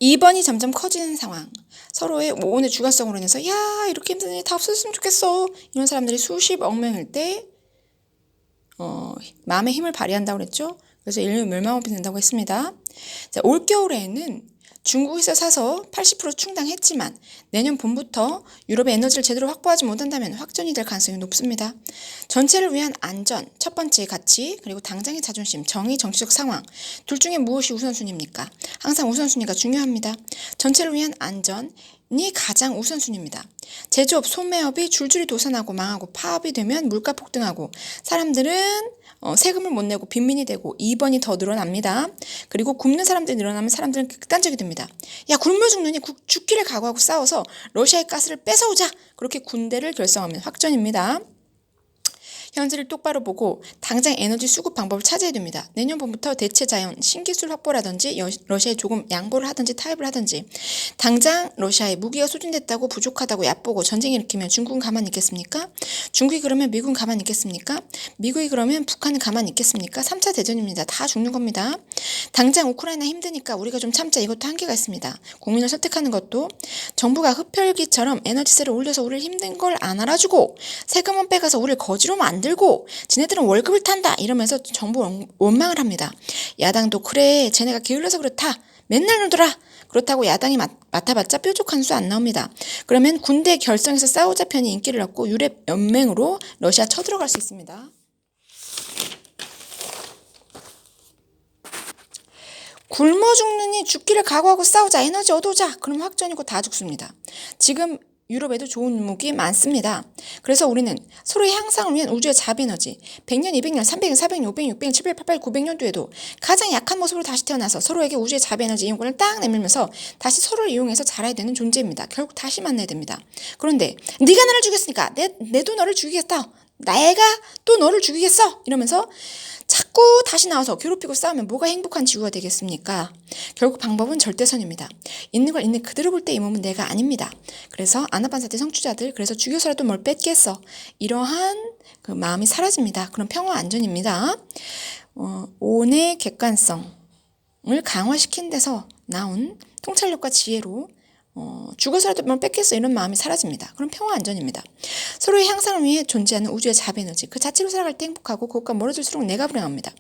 2번이 점점 커지는 상황. 서로의 오온의 주관성으로 인해서 야 이렇게 힘드니 다 없어졌으면 좋겠어. 이런 사람들이 수십억 명일 때 마음의 힘을 발휘한다고 그랬죠. 그래서 인류 멸망업이 된다고 했습니다. 자, 올겨울에는 중국에서 사서 80% 충당했지만 내년 봄부터 유럽의 에너지를 제대로 확보하지 못한다면 확전이 될 가능성이 높습니다. 전체를 위한 안전, 첫 번째 가치, 그리고 당장의 자존심, 정의, 정치적 상황 둘 중에 무엇이 우선순위입니까? 항상 우선순위가 중요합니다. 전체를 위한 안전이 가장 우선순위입니다. 제조업, 소매업이 줄줄이 도산하고 망하고 파업이 되면 물가 폭등하고 사람들은 세금을 못 내고 빈민이 되고 2번이 더 늘어납니다. 그리고 굶는 사람들이 늘어나면 사람들은 극단적이 됩니다. 야 굶어 죽느니 죽기를 각오하고 싸워서 러시아의 가스를 뺏어오자. 그렇게 군대를 결성하면 확전입니다. 현실을 똑바로 보고 당장 에너지 수급 방법을 찾아야 됩니다. 내년 봄부터 대체 자연, 신기술 확보라든지 러시아에 조금 양보를 하든지 타협을 하든지 당장 러시아에 무기가 소진됐다고 부족하다고 얕보고 전쟁 일으키면 중국은 가만히 있겠습니까? 중국이 그러면 미국은 가만히 있겠습니까? 미국이 그러면 북한은 가만히 있겠습니까? 3차 대전입니다. 다 죽는 겁니다. 당장 우크라이나 힘드니까 우리가 좀 참자. 이것도 한계가 있습니다. 국민을 설득하는 것도 정부가 흡혈귀처럼 에너지세를 올려서 우리를 힘든 걸 안 알아주고 세금만 빼가서 우리를 거지로 만들고 지네들은 월급을 탄다 이러면서 정부 원망을 합니다. 야당도 그래 쟤네가 게을러서 그렇다. 맨날 놀더라. 그렇다고 야당이 맡아봤자 뾰족한 수 안 나옵니다. 그러면 군대 결성해서 싸우자 편이 인기를 얻고 유럽 연맹으로 러시아 쳐들어갈 수 있습니다. 굶어 죽느니 죽기를 각오하고 싸우자. 에너지 얻어오자. 그럼 확전이고 다 죽습니다. 지금 유럽에도 좋은 무기 많습니다. 그래서 우리는 서로의 향상을 위한 우주의 자비에너지 100년, 200년, 300년, 400년, 500년, 600년, 700년, 800년, 900년도에도 가장 약한 모습으로 다시 태어나서 서로에게 우주의 자비에너지 이용권을 딱 내밀면서 다시 서로를 이용해서 자라야 되는 존재입니다. 결국 다시 만나야 됩니다. 그런데 네가 나를 죽였으니까 내도 너를 죽이겠다. 내가 또 너를 죽이겠어. 이러면서 자꾸 다시 나와서 괴롭히고 싸우면 뭐가 행복한 지구가 되겠습니까? 결국 방법은 절대선입니다. 있는 걸 있는 그대로 볼 때 이 몸은 내가 아닙니다. 그래서 아나반사태 성취자들 그래서 죽여서라도 뭘 뺏겠어. 이러한 그 마음이 사라집니다. 그럼 평화 안전입니다. 오온의 객관성을 강화시킨 데서 나온 통찰력과 지혜로 죽어서라도 뭘 뺏겠어 이런 마음이 사라집니다. 그럼 평화 안전입니다. 서로의 향상을 위해 존재하는 우주의 자비에너지 그 자체로 살아갈 때 행복하고 그것과 멀어질수록 내가 불행합니다.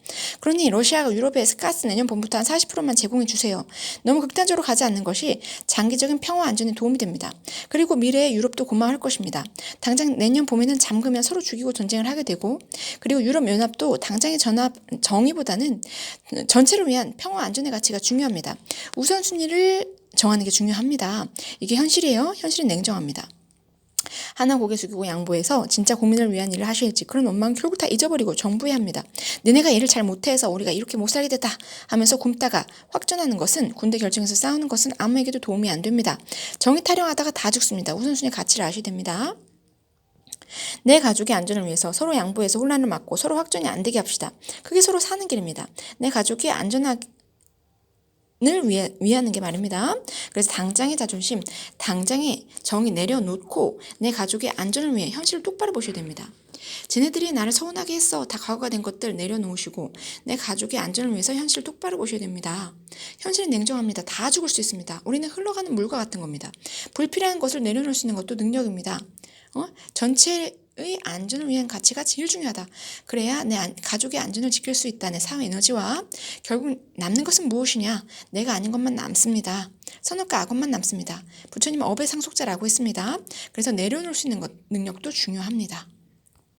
그러니 러시아가 유럽에 가스 내년 봄부터 한 40%만 제공해 주세요. 너무 극단적으로 가지 않는 것이 장기적인 평화 안전에 도움이 됩니다. 그리고 미래의 유럽도 고마워할 것입니다. 당장 내년 봄에는 잠그면 서로 죽이고 전쟁을 하게 되고 그리고 유럽연합도 당장의 정의보다는 전체를 위한 평화 안전의 가치가 중요합니다. 우선순위를 정하는 게 중요합니다. 이게 현실이에요. 현실은 냉정합니다. 하나 고개 숙이고 양보해서 진짜 국민을 위한 일을 하실지 그런 원망은 결국 다 잊어버리고 정부해야 합니다. 너네가 일을 잘 못해서 우리가 이렇게 못 살게 됐다 하면서 굶다가 확전하는 것은 군대 결정해서 싸우는 것은 아무에게도 도움이 안 됩니다. 정의 타령하다가 다 죽습니다. 우선순위 가치를 아셔야 됩니다. 내 가족의 안전을 위해서 서로 양보해서 혼란을 막고 서로 확전이 안 되게 합시다. 그게 서로 사는 길입니다. 내 가족이 안전하게 을 위하는 게 말입니다. 그래서 당장의 자존심, 당장의 정의 내려놓고 내 가족의 안전을 위해 현실을 똑바로 보셔야 됩니다. 쟤네들이 나를 서운하게 했어. 다 과거가 된 것들 내려놓으시고 내 가족의 안전을 위해서 현실을 똑바로 보셔야 됩니다. 현실은 냉정합니다. 다 죽을 수 있습니다. 우리는 흘러가는 물과 같은 겁니다. 불필요한 것을 내려놓을 수 있는 것도 능력입니다. 전체의 안전을 위한 가치가 제일 중요하다. 그래야 내 가족의 안전을 지킬 수 있다. 내 사회 에너지와 결국 남는 것은 무엇이냐? 내가 아닌 것만 남습니다. 선악과 악업만 남습니다. 부처님은 업의 상속자라고 했습니다. 그래서 내려놓을 수 있는 능력도 중요합니다.